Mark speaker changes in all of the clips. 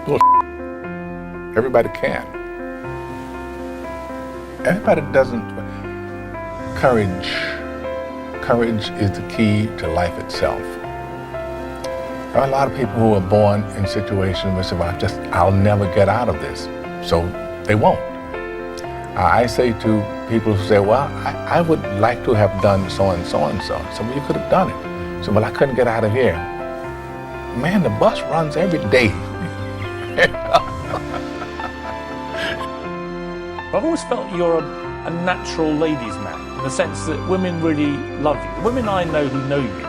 Speaker 1: Bull. Everybody can. Everybody doesn't. Courage. Courage is the key to life itself. There are a lot of people who are born in situations where they say, I'll never get out of this. So they won't. I say to people who say, well, I would like to have done so and so and so. So well, you could have done it. So, well, I couldn't get out of here. Man, the bus runs every day.
Speaker 2: I've always felt you're a natural ladies' man, in the sense that women really love you. The women I know who know you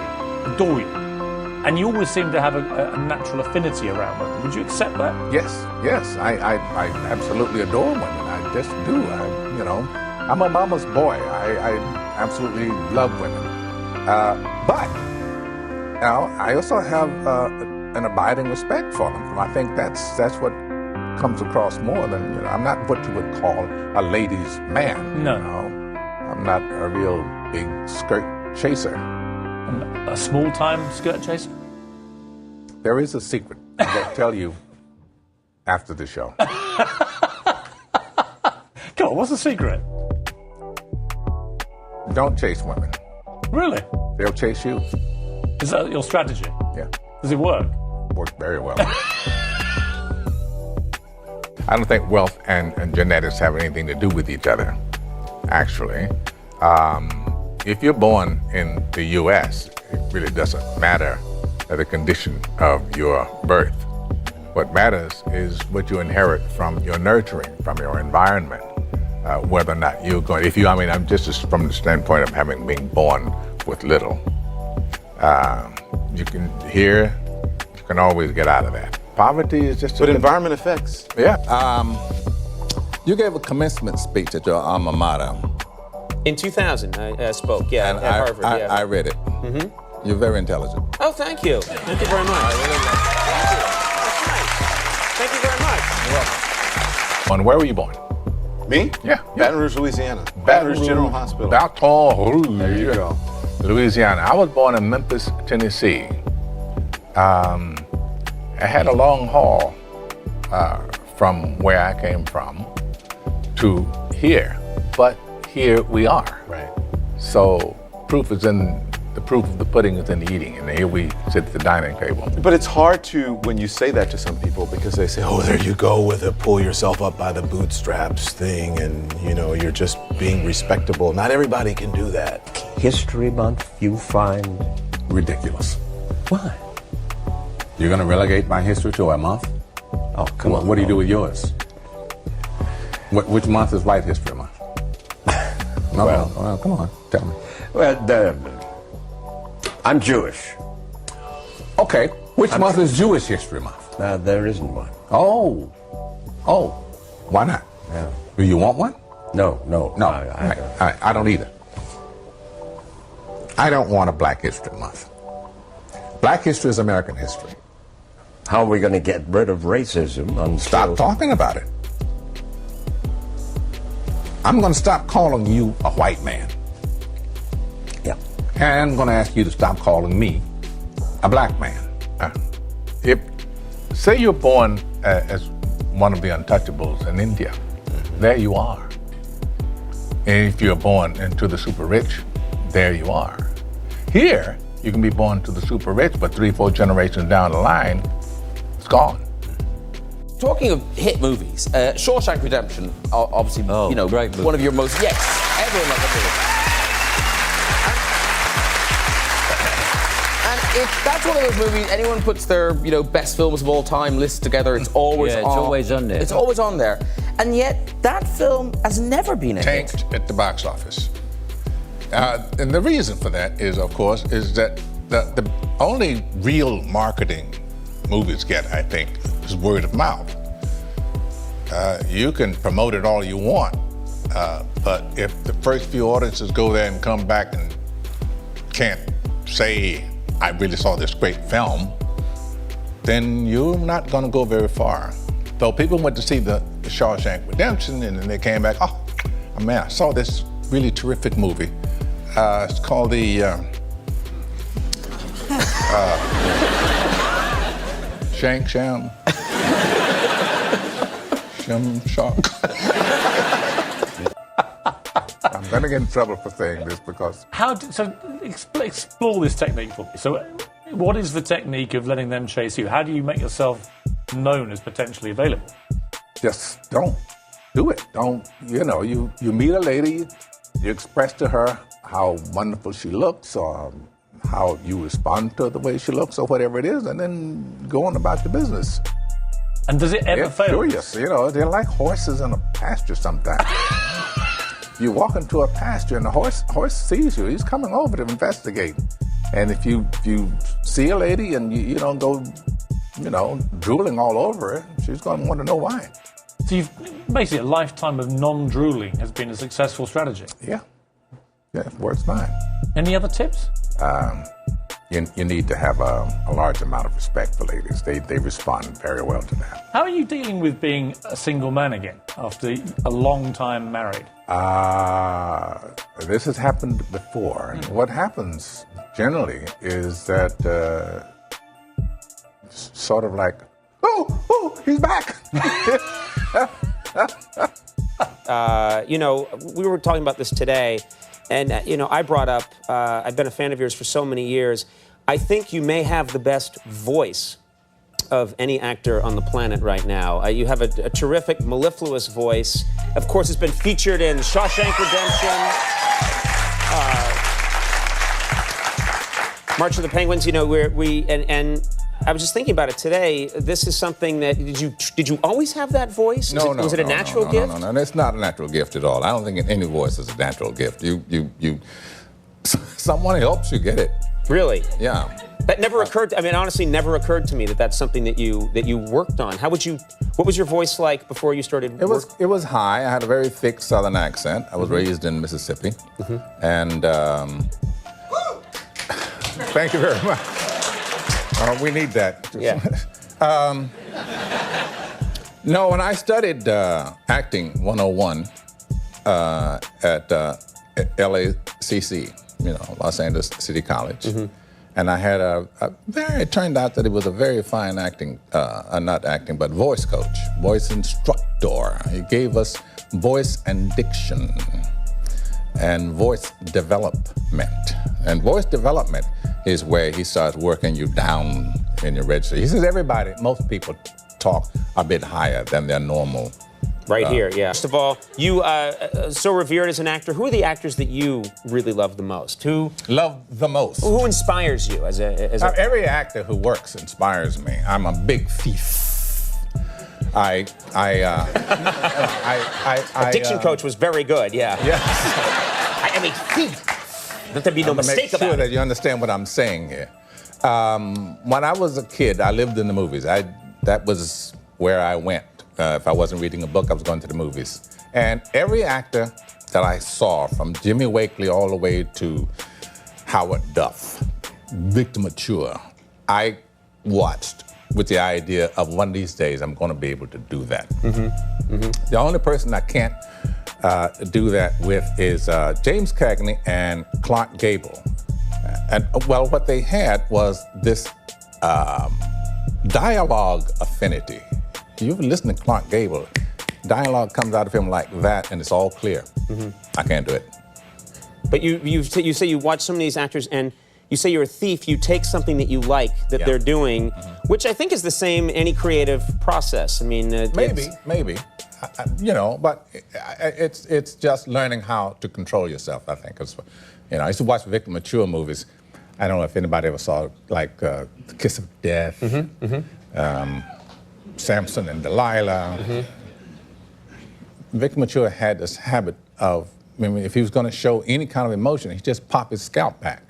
Speaker 2: adore you. And you always seem to have a natural affinity around women. Would you accept that?
Speaker 1: Yes. I absolutely adore women. I just do. I'm a mama's boy. I absolutely love women. But I also have an abiding respect for them. I think that's what comes across more than, I'm not what you would call a ladies' man.
Speaker 2: No.
Speaker 1: I'm not a real big skirt chaser.
Speaker 2: A small-time skirt chaser?
Speaker 1: There is a secret I'll tell you after the show.
Speaker 2: Come on, what's the secret?
Speaker 1: Don't chase women.
Speaker 2: Really?
Speaker 1: They'll chase you.
Speaker 2: Is that your strategy?
Speaker 1: Yeah.
Speaker 2: Does it work?
Speaker 1: Works very well. I don't think wealth and genetics have anything to do with each other, actually. If you're born in the U.S., it really doesn't matter the condition of your birth. What matters is what you inherit from your nurturing, from your environment, whether or not you're going, I'm just from the standpoint of having been born with little. You can always get out of that. Poverty is just
Speaker 3: But environment affects.
Speaker 1: Yeah.
Speaker 4: You gave a commencement speech at your alma mater.
Speaker 5: In 2000, I spoke, at Harvard.
Speaker 4: I read it.
Speaker 5: Mm-hmm.
Speaker 4: You're very intelligent.
Speaker 5: Oh, thank you. Thank you very much. Thank you. That's nice. Thank you very much.
Speaker 4: You're welcome.
Speaker 1: And where were you born?
Speaker 3: Me?
Speaker 1: Yeah.
Speaker 3: Baton Rouge, Louisiana. Baton Rouge General Hospital.
Speaker 1: Baton Rouge.
Speaker 3: There you go.
Speaker 1: Louisiana. I was born in Memphis, Tennessee. I had a long haul from where I came from to here, but here we are.
Speaker 3: Right.
Speaker 1: So the proof of the pudding is in the eating, and here we sit at the dining table.
Speaker 3: But it's hard to, when you say that to some people, because they say, oh, there you go with a pull yourself up by the bootstraps thing, and you're just being respectable. Not everybody can do that.
Speaker 6: History Month, you find
Speaker 4: Ridiculous.
Speaker 6: why?
Speaker 4: You're going to relegate my history to a month?
Speaker 6: Oh, come on.
Speaker 4: What do you do with yours? Which month is White History Month? No, well, come on, tell me.
Speaker 6: Well, I'm Jewish.
Speaker 4: Okay, which month is Jewish History Month?
Speaker 6: There isn't one.
Speaker 4: Oh, why not?
Speaker 6: Yeah.
Speaker 4: Do you want one?
Speaker 6: No.
Speaker 4: No, I don't either. I don't want a Black History Month. Black history is American history.
Speaker 6: How are we going to get rid of racism?
Speaker 4: Stop talking about it. I'm going to stop calling you a white man.
Speaker 6: Yeah.
Speaker 4: And I'm going to ask you to stop calling me a black man.
Speaker 1: Say you're born as one of the untouchables in India, there you are. And if you're born into the super rich, there you are. Here, you can be born to the super rich, but 3-4 generations down the line, it's gone.
Speaker 5: Talking of hit movies, Shawshank Redemption, obviously,
Speaker 7: great movie.
Speaker 5: one of your most, yes, everyone loves that movie. And that's one of those movies, anyone puts their, best films of all time list together, it's always
Speaker 7: Yeah, it's always on there.
Speaker 5: It's always on there. And yet, that film has never been a hit.
Speaker 1: Tanked at the box office. And the reason for that is, of course, is that the only real marketing movies get, I think, is word of mouth. You can promote it all you want, but if the first few audiences go there and come back and can't say, I really saw this great film, then you're not going to go very far. So people went to see the Shawshank Redemption, and then they came back, oh man, I saw this really terrific movie. It's called the Shank Sham. Shark. I'm going to get in trouble for saying this because...
Speaker 2: Explore this technique for me. So what is the technique of letting them chase you? How do you make yourself known as potentially available?
Speaker 1: Just don't do it. Don't, you meet a lady, you express to her how wonderful she looks or how you respond to the way she looks or whatever it is, and then go on about your business.
Speaker 2: And does it ever fail?
Speaker 1: Curious, they're like horses in a pasture sometimes. You walk into a pasture and the horse sees you. He's coming over to investigate. And if you see a lady and you don't go, drooling all over her, she's going to want to know why.
Speaker 2: So you've basically a lifetime of non-drooling has been a successful strategy.
Speaker 1: Yeah, it works fine.
Speaker 2: Any other tips?
Speaker 1: You need to have a large amount of respect for ladies. They respond very well to that.
Speaker 2: How are you dealing with being a single man again after a long time married?
Speaker 1: This has happened before. And what happens generally is that sort of like, oh, he's back.
Speaker 5: We were talking about this today, and, I brought up, I've been a fan of yours for so many years. I think you may have the best voice of any actor on the planet right now. You have a terrific, mellifluous voice. Of course, it's been featured in Shawshank Redemption, March of the Penguins. And I was just thinking about it today. This is something that did you always have that voice? Was it a natural gift?
Speaker 4: No, it's not a natural gift at all. I don't think any voice is a natural gift. Someone helps you get it.
Speaker 5: Really?
Speaker 4: Yeah.
Speaker 5: That never occurred. Honestly, never occurred to me that that's something that you worked on. What was your voice like before you started?
Speaker 4: It was high. I had a very thick Southern accent. I was raised in Mississippi, and thank you very much. We need that.
Speaker 5: Yeah.
Speaker 4: No, when I studied acting 101 at LACC, Los Angeles City College. And I had it turned out that it was a very fine voice coach, voice instructor. He gave us voice and diction and voice development. And voice development is where he starts working you down in your register. He says most people talk a bit higher than their normal.
Speaker 5: Right here, yeah. First of all, you so revered as an actor. Who are the actors that you really love the most?
Speaker 4: Who
Speaker 5: inspires you as a
Speaker 4: every actor who works inspires me. I'm a big thief.
Speaker 5: Diction coach was very good, yeah.
Speaker 4: Yes.
Speaker 5: I am a thief. Let there be no mistake about it.
Speaker 4: Make sure that you understand what I'm saying here. When I was a kid, I lived in the movies. That was where I went. If I wasn't reading a book, I was going to the movies. And every actor that I saw, from Jimmy Wakely all the way to Howard Duff, Victor Mature, I watched with the idea of one of these days I'm going to be able to do that. The only person I can't do that with is James Cagney and Clark Gable. And what they had was this dialogue affinity. You ever listen to Clark Gable, dialogue comes out of him like that and it's all clear. I can't do it.
Speaker 5: But you say you watch some of these actors and you say you're a thief, you take something that you like that they're doing, which I think is the same any creative process.
Speaker 4: Maybe. But it's just learning how to control yourself, I think. I used to watch Victor Mature movies. I don't know if anybody ever saw The Kiss of Death, Samson and Delilah. Victor Mature had this habit of, if he was going to show any kind of emotion, he'd just pop his scalp back,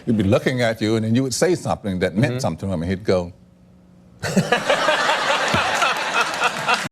Speaker 4: He'd be looking at you, and then you would say something that meant something to him, and he'd go.